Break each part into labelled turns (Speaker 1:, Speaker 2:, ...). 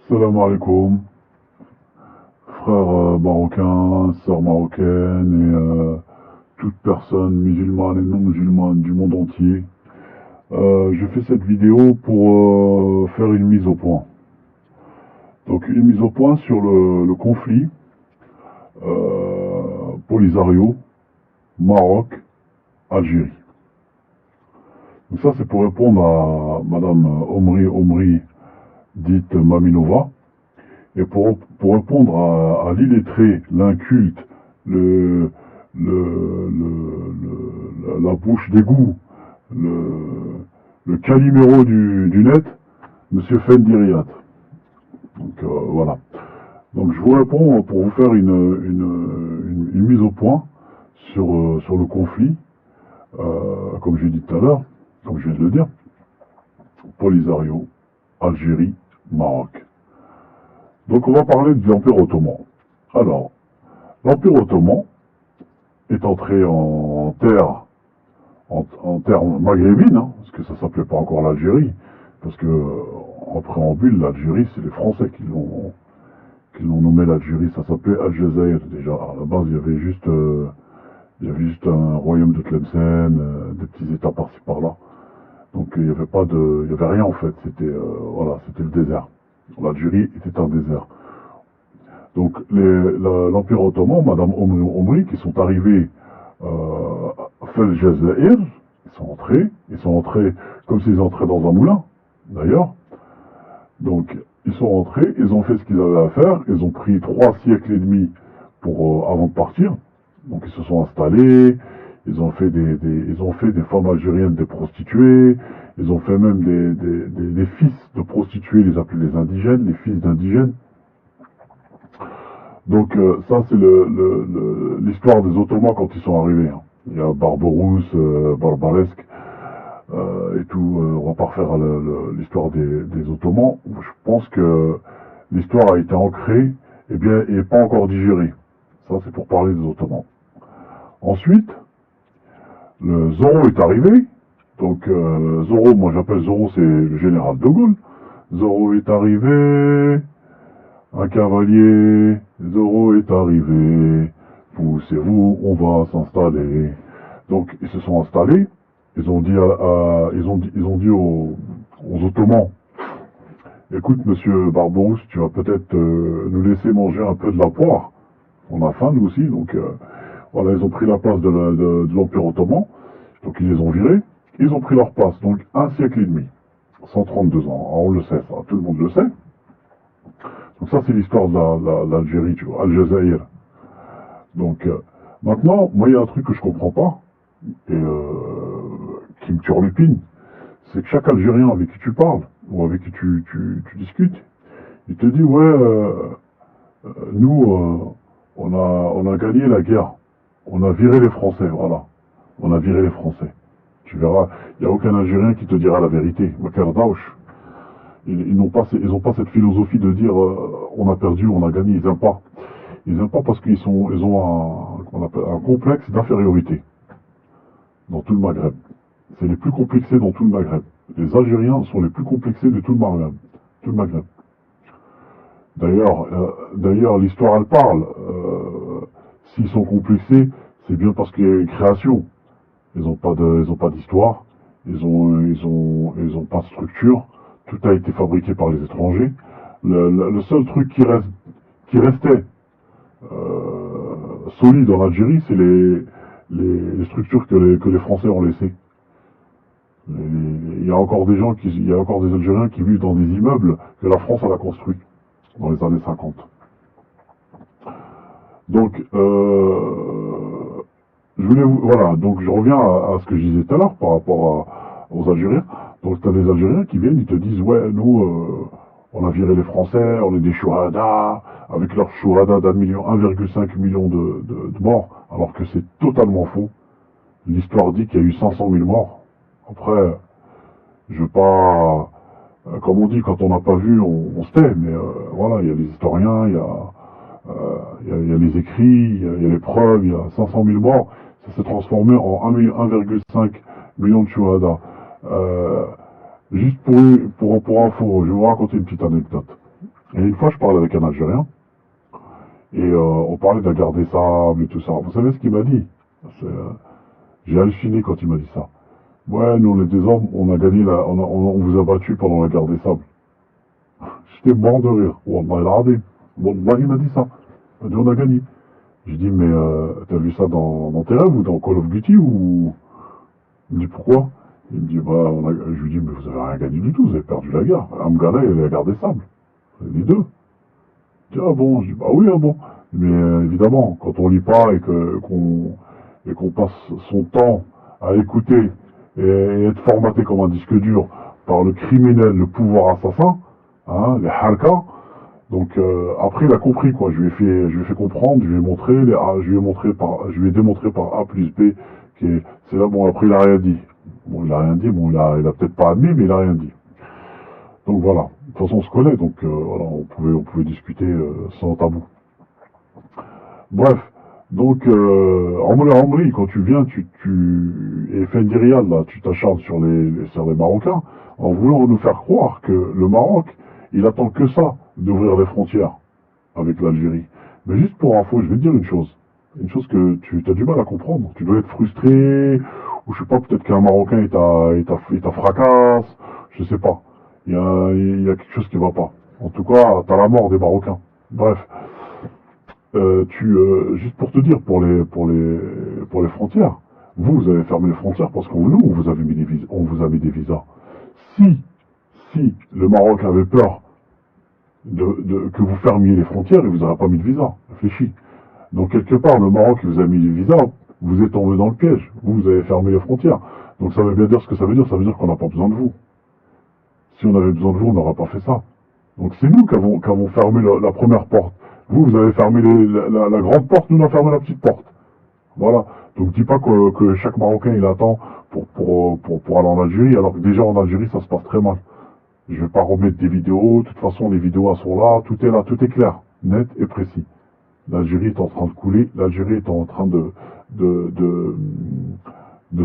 Speaker 1: Salam alaikum, frères marocains, sœurs marocaines et toute personne musulmane et non musulmane du monde entier. Je fais cette vidéo pour faire une mise au point. Donc une mise au point sur le conflit Polisario, Maroc, Algérie. Donc ça c'est pour répondre à Madame Omri dite Maminova. Et pour répondre à l'illettré, l'inculte, le, la bouche d'égout, le caliméro du net, Monsieur Fendiriyat. Donc voilà. Donc je vous réponds pour vous faire une mise au point sur le conflit, comme je l'ai dit tout à l'heure, comme je viens de le dire, Polisario, Algérie, Maroc. Donc on va parler de l'Empire ottoman. Alors, l'Empire ottoman est entré en terre maghrébine, hein, parce que ça s'appelait pas encore l'Algérie, parce que en préambule, l'Algérie, c'est les Français qui l'ont nommé l'Algérie, ça s'appelait Al-Jazair déjà. À la base, il y avait juste un royaume de Tlemcen, des petits états par-ci par-là. Donc il y avait rien en fait, c'était le désert. L'Algérie était un désert. Donc l'Empire ottoman, Madame Omri, qui sont arrivés à Fel Jazair, ils sont entrés comme s'ils entraient dans un moulin, d'ailleurs. Donc ils sont rentrés, ils ont fait ce qu'ils avaient à faire, ils ont pris 3 siècles et demi avant de partir. Donc ils se sont installés, ils ont fait des femmes algériennes des prostituées, ils ont fait même des fils de prostituées, ils les appelaient les indigènes, les fils d'indigènes. Donc ça c'est l'histoire des Ottomans quand ils sont arrivés. Hein. Il y a Barberousse, Barbaresque et tout. On va pas refaire l'histoire des Ottomans. Je pense que l'histoire a été ancrée et pas encore digérée. Ça c'est pour parler des Ottomans. Ensuite, le Zorro est arrivé. Donc Zorro, moi j'appelle Zorro, c'est le général de Gaulle. Zorro est arrivé, un cavalier, Zorro est arrivé, poussez-vous, on va s'installer. Donc ils se sont installés, ils ont dit aux Ottomans, écoute monsieur Barberousse, tu vas peut-être nous laisser manger un peu de la poire. On a faim nous aussi, donc voilà, ils ont pris la place de l'Empire ottoman, donc ils les ont virés, ils ont pris leur place, donc 1 siècle et demi, 132 ans, alors, on le sait, ça, tout le monde le sait. Donc ça c'est l'histoire de l'Algérie, tu vois, Al-Jazair. Donc maintenant, moi il y a un truc que je comprends pas, et qui me turlupine, c'est que chaque Algérien avec qui tu parles, ou avec qui tu discutes, il te dit ouais, nous, on a gagné la guerre. On a viré les Français, voilà. On a viré les Français. Tu verras, il n'y a aucun Algérien qui te dira la vérité. Ils n'ont pas cette philosophie de dire on a perdu, on a gagné. Ils n'aiment pas. Ils n'aiment pas parce qu'ils ont un complexe d'infériorité dans tout le Maghreb. C'est les plus complexés dans tout le Maghreb. Les Algériens sont les plus complexés de tout le Maghreb. Tout le Maghreb. D'ailleurs, l'histoire elle parle. S'ils sont complexés, c'est bien parce qu'il y a une création. Ils n'ont pas d'histoire. Ils ont pas de structure. Tout a été fabriqué par les étrangers. Le seul truc qui restait solide en Algérie, c'est les structures que les Français ont laissées. Il y a encore des Algériens qui vivent dans des immeubles que la France a construits dans les années 50. Donc, voilà, donc je reviens à ce que je disais tout à l'heure par rapport aux Algériens. Donc, tu as des Algériens qui viennent, ils te disent, ouais, nous, on a viré les Français, on est des chouhada, avec leur chouhada d'1,5 million de morts, alors que c'est totalement faux. L'histoire dit qu'il y a eu 500 000 morts. Après, je veux pas, comme on dit, quand on n'a pas vu, on se tait, mais voilà, il y a les historiens, il y a les écrits, il y a les preuves, il y a 500 000 morts, ça s'est transformé en 1,5 million de chouhada. Juste pour info, je vais vous raconter une petite anecdote. Et une fois, je parlais avec un Algérien, et on parlait de la guerre des sables et tout ça. Vous savez ce qu'il m'a dit? J'ai halluciné quand il m'a dit ça. Ouais, nous, les deux hommes, on a gagné, on vous a battu pendant la guerre des sables. J'étais mort de rire. Wallah al-Azim. Wallah, il m'a dit ça. Il m'a dit, on a gagné. J'ai dit, mais t'as vu ça dans tes rêves ou dans Call of Duty ou... Il me dit, pourquoi? Il me dit, bah, je lui dis, mais vous avez rien gagné du tout, vous avez perdu la guerre. Amgala et la guerre des sables. Les deux. Je dis, ah bon? Je dis, bah oui, ah bon. Mais évidemment, quand on lit pas et qu'on passe son temps à écouter et être formaté comme un disque dur par le criminel, le pouvoir assassin, hein, les halka. Donc après il a compris quoi. Je lui ai fait comprendre, je lui ai montré, je lui ai démontré par A plus B c'est là bon après il a rien dit. Bon il a rien dit, bon il a peut-être pas admis mais il a rien dit. Donc voilà. De toute façon on se connaît donc voilà on pouvait discuter sans tabou. Bref. Donc, Amri, quand tu viens, et Fendi Riyad, là, tu t'acharnes sur les Marocains, en voulant nous faire croire que le Maroc, il attend que ça, d'ouvrir les frontières avec l'Algérie. Mais juste pour info, je vais te dire une chose que tu as du mal à comprendre. Tu dois être frustré, ou je sais pas, peut-être qu'un Marocain, il t'a fracasse, je sais pas. Il y a quelque chose qui va pas. En tout cas, t'as la mort des Marocains. Bref. Juste pour te dire, pour les frontières, vous avez fermé les frontières parce qu'on nous, on vous avait mis des visas, on vous a mis des visas. Si le Maroc avait peur que vous fermiez les frontières, il vous aurait pas mis de visa. Réfléchis. Donc quelque part, le Maroc il vous a mis des visas, vous êtes tombé dans le piège. Vous avez fermé les frontières. Donc ça veut bien dire ce que ça veut dire. Ça veut dire qu'on n'a pas besoin de vous. Si on avait besoin de vous, on n'aurait pas fait ça. Donc c'est nous qui avons fermé la première porte. Vous avez fermé la grande porte, nous on a fermé la petite porte. Voilà. Donc dis pas que chaque Marocain il attend pour aller en Algérie, alors que déjà en Algérie ça se passe très mal. Je vais pas remettre des vidéos, de toute façon les vidéos elles sont là, tout est clair, net et précis. L'Algérie est en train de couler, l'Algérie est en train de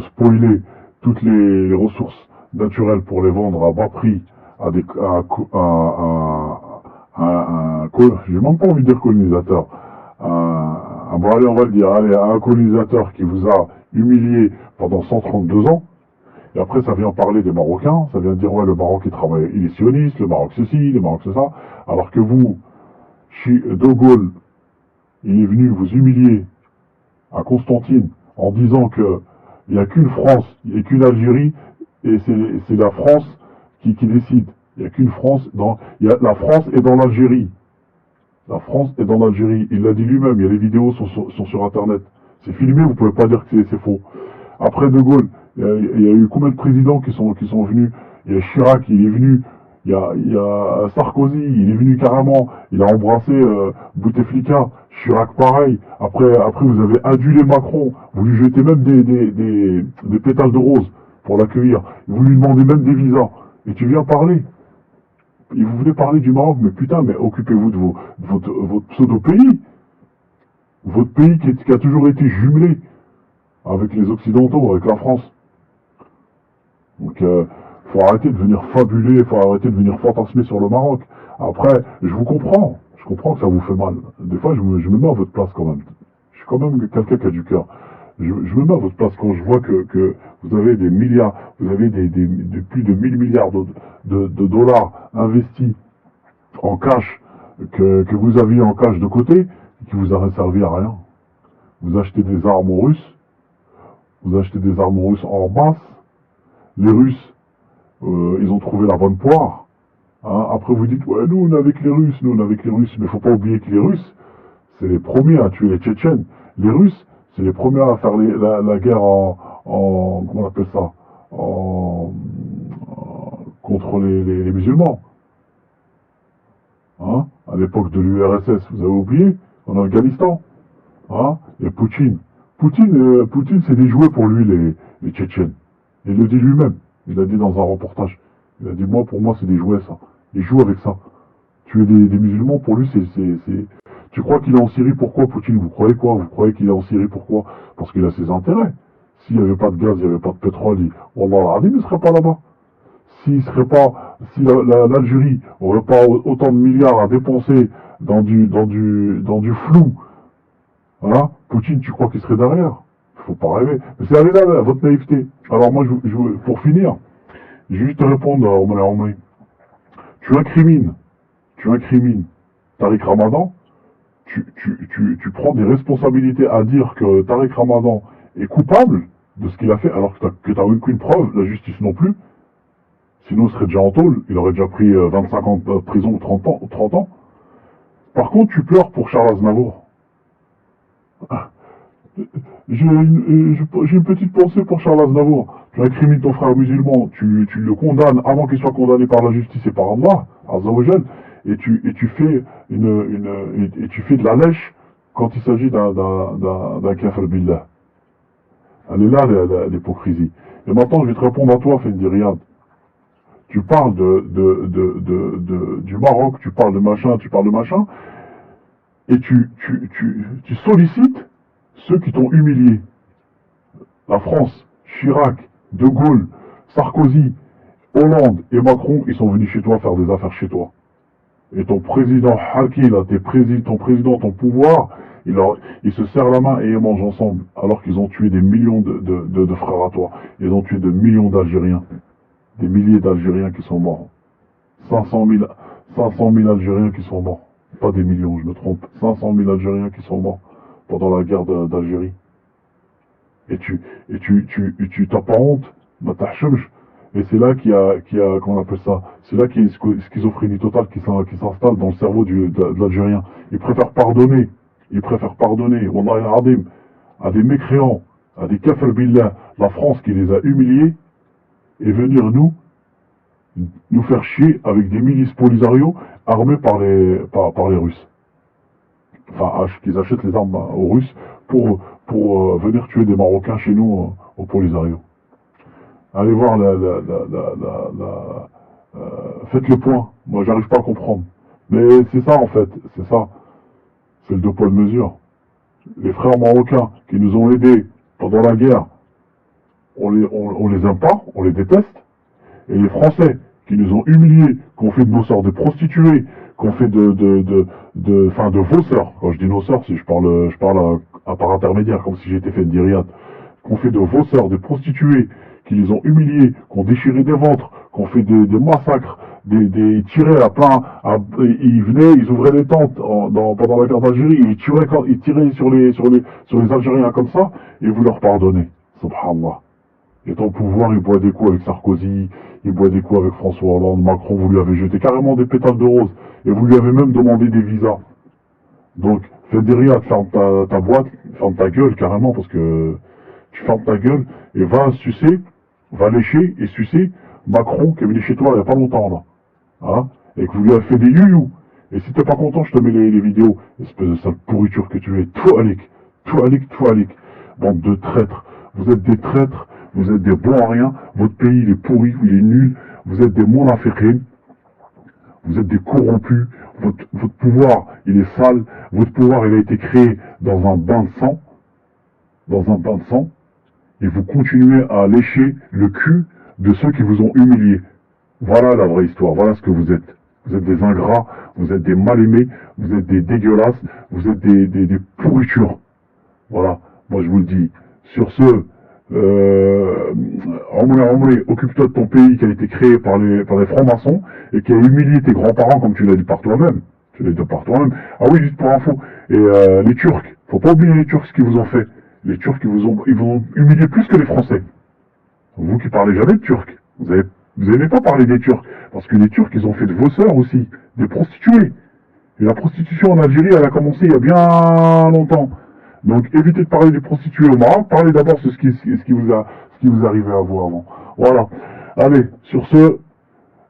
Speaker 1: spoiler toutes les ressources naturelles pour les vendre à bas prix à j'ai même pas envie de dire colonisateur, bon allez on va le dire, allez, un colonisateur qui vous a humilié pendant 132 ans, et après ça vient parler des Marocains, ça vient dire ouais le Maroc il travaille, il est sioniste, le Maroc ceci, le Maroc c'est ça, alors que vous, De Gaulle, il est venu vous humilier à Constantine en disant que il n'y a qu'une France, il n'y a qu'une Algérie, et c'est la France qui décide. Il n'y a qu'une France, la France est dans l'Algérie. La France est dans l'Algérie. Il l'a dit lui-même, il y a les vidéos sont sur Internet. C'est filmé, vous pouvez pas dire que c'est faux. Après De Gaulle, il y a eu combien de présidents qui sont venus? Il y a Chirac, il est venu. Il y a Sarkozy, il est venu carrément. Il a embrassé Bouteflika. Chirac pareil. Après vous avez adulé Macron. Vous lui jetez même des pétales de rose pour l'accueillir. Vous lui demandez même des visas. Et tu viens parler. Et vous voulez parler du Maroc, mais putain, mais occupez-vous de votre pseudo-pays. Votre pays qui a toujours été jumelé avec les Occidentaux, avec la France. Donc, faut arrêter de venir fabuler, faut arrêter de venir fantasmer sur le Maroc. Après, je comprends que ça vous fait mal. Des fois, je me mets à votre place quand même. Je suis quand même quelqu'un qui a du cœur. Je me mets à votre place quand je vois que vous avez des milliards, vous avez plus de 1000 milliards de dollars investis en cash, que vous aviez en cash de côté, et qui vous a servi à rien. Vous achetez des armes aux Russes, en masse. Les Russes, ils ont trouvé la bonne poire. Hein. Après vous dites, ouais, nous on est avec les Russes, mais faut pas oublier que les Russes, c'est les premiers à tuer les Tchétchènes. Les Russes, c'est les premiers à faire la guerre comment on appelle ça, contre les musulmans. Hein, à l'époque de l'URSS, vous avez oublié, en Afghanistan. Hein, et Poutine, c'est des jouets pour lui, les Tchétchènes. Il le dit lui-même, il l'a dit dans un reportage. Il a dit, pour moi, c'est des jouets, ça. Il joue avec ça. Tuer des musulmans, pour lui, Tu crois qu'il est en Syrie, pourquoi, Poutine? Vous croyez quoi? Vous croyez qu'il est en Syrie, pourquoi? Parce qu'il a ses intérêts. S'il n'y avait pas de gaz, il n'y avait pas de pétrole, Wallah al-Azim, il ne serait pas là-bas. si l'Algérie aurait pas autant de milliards à dépenser dans du flou, hein, Poutine, tu crois qu'il serait derrière? Faut pas rêver. Mais c'est allé là, votre naïveté. Alors moi, pour finir, je vais juste te répondre, Omar. Tu incrimines Tariq Ramadan, tu prends des responsabilités à dire que Tariq Ramadan est coupable de ce qu'il a fait, alors que t'as aucune preuve, la justice non plus. Sinon, il serait déjà en tôle, il aurait déjà pris 25 ans de prison ou 30 ans. Par contre, tu pleures pour Charles Aznavour. J'ai une petite pensée pour Charles Aznavour. Tu incrimines ton frère musulman, tu le condamnes avant qu'il soit condamné par la justice et par Allah, Azzawajal, et tu fais tu fais de la lèche quand il s'agit d'un kafir billah. Elle est là, l'hypocrisie. Et maintenant, je vais te répondre à toi, Fendi Riyad. Tu parles du Maroc, tu parles de machin, et tu sollicites ceux qui t'ont humilié. La France, Chirac, De Gaulle, Sarkozy, Hollande et Macron, ils sont venus chez toi faire des affaires chez toi. Et ton président Haki, là, ton président, ton pouvoir, ils se serrent la main et ils mangent ensemble, alors qu'ils ont tué des millions de frères à toi. Ils ont tué de millions d'Algériens. Des milliers d'Algériens qui sont morts. 500 000 Algériens qui sont morts. Pas des millions, je me trompe. 500 000 Algériens qui sont morts pendant la guerre d'Algérie. Et tu t'as pas honte, bah et c'est là qu'il y a, comment on appelle ça, c'est là qu'il y a une schizophrénie totale qui s'installe dans le cerveau de l'Algérien. Il préfère pardonner, Wallah al-Adim, à des mécréants, à des kafir billah, la France qui les a humiliés, et venir nous faire chier avec des milices Polisario armées par les Russes. Enfin, qu'ils achètent les armes aux Russes pour venir tuer des Marocains chez nous au Polisario. Allez voir faites le point. Moi, j'arrive pas à comprendre. Mais c'est ça, en fait. C'est ça. C'est le deux poids de mesure. Les frères marocains qui nous ont aidés pendant la guerre, on les aime pas, on les déteste. Et les Français qui nous ont humiliés, qu'on fait de nos sœurs des prostituées, qu'on fait de vos sœurs. Quand je dis nos sœurs, si je parle à par intermédiaire, comme si j'étais fait de Riyad. Qu'on fait de vos sœurs des prostituées, qui les ont humiliés, qu'on déchirait des ventres, qu'on fait des massacres, ils tiraient à plein, ils venaient, ils ouvraient les tentes pendant la guerre d'Algérie, ils tiraient sur les Algériens comme ça, et vous leur pardonnez. Subhanallah. Et ton pouvoir, il boit des coups avec Sarkozy, il boit des coups avec François Hollande, Macron, vous lui avez jeté carrément des pétales de rose, et vous lui avez même demandé des visas. Donc, fais des rires, ferme ta boîte, ferme ta gueule carrément, parce que tu fermes ta gueule, et va lécher et sucer Macron qui est venu chez toi il n'y a pas longtemps là. Hein, et que vous lui avez fait des youyou. Et si t'es pas content, je te mets les vidéos. Espèce de sale pourriture que tu es. Tout alik. Bande de traîtres. Vous êtes des traîtres, vous êtes des bons à rien. Votre pays il est pourri, il est nul. Vous êtes des monafricains. Vous êtes des corrompus. Votre pouvoir, il est sale. Votre pouvoir, il a été créé dans un bain de sang. Et vous continuez à lécher le cul de ceux qui vous ont humilié. Voilà la vraie histoire, voilà ce que vous êtes. Vous êtes des ingrats, vous êtes des mal-aimés, vous êtes des dégueulasses, vous êtes des pourritures. Voilà, moi je vous le dis. Sur ce, occupe-toi de ton pays qui a été créé par les francs-maçons et qui a humilié tes grands-parents comme tu l'as dit par toi-même. Ah oui, juste pour info. Et les Turcs, faut pas oublier les Turcs ce qu'ils vous ont fait. Les Turcs, ils vous ont humilié plus que les Français. Vous qui parlez jamais de Turcs, vous n'aimez pas parler des Turcs, parce que les Turcs, ils ont fait de vos sœurs aussi, des prostituées. Et la prostitution en Algérie, elle a commencé il y a bien longtemps. Donc évitez de parler des prostituées au Maroc, parlez d'abord de ce qui vous arrivait à vous avant. Voilà. Allez, sur ce,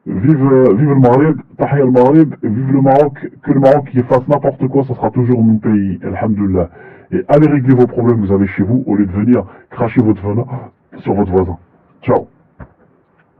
Speaker 1: vive le Maghreb, Tahia le Maghreb, vive le Maroc, que le Maroc qui fasse n'importe quoi, ça sera toujours mon pays, alhamdoulilah. Et allez régler vos problèmes que vous avez chez vous, au lieu de venir cracher votre venin sur votre voisin. Ciao.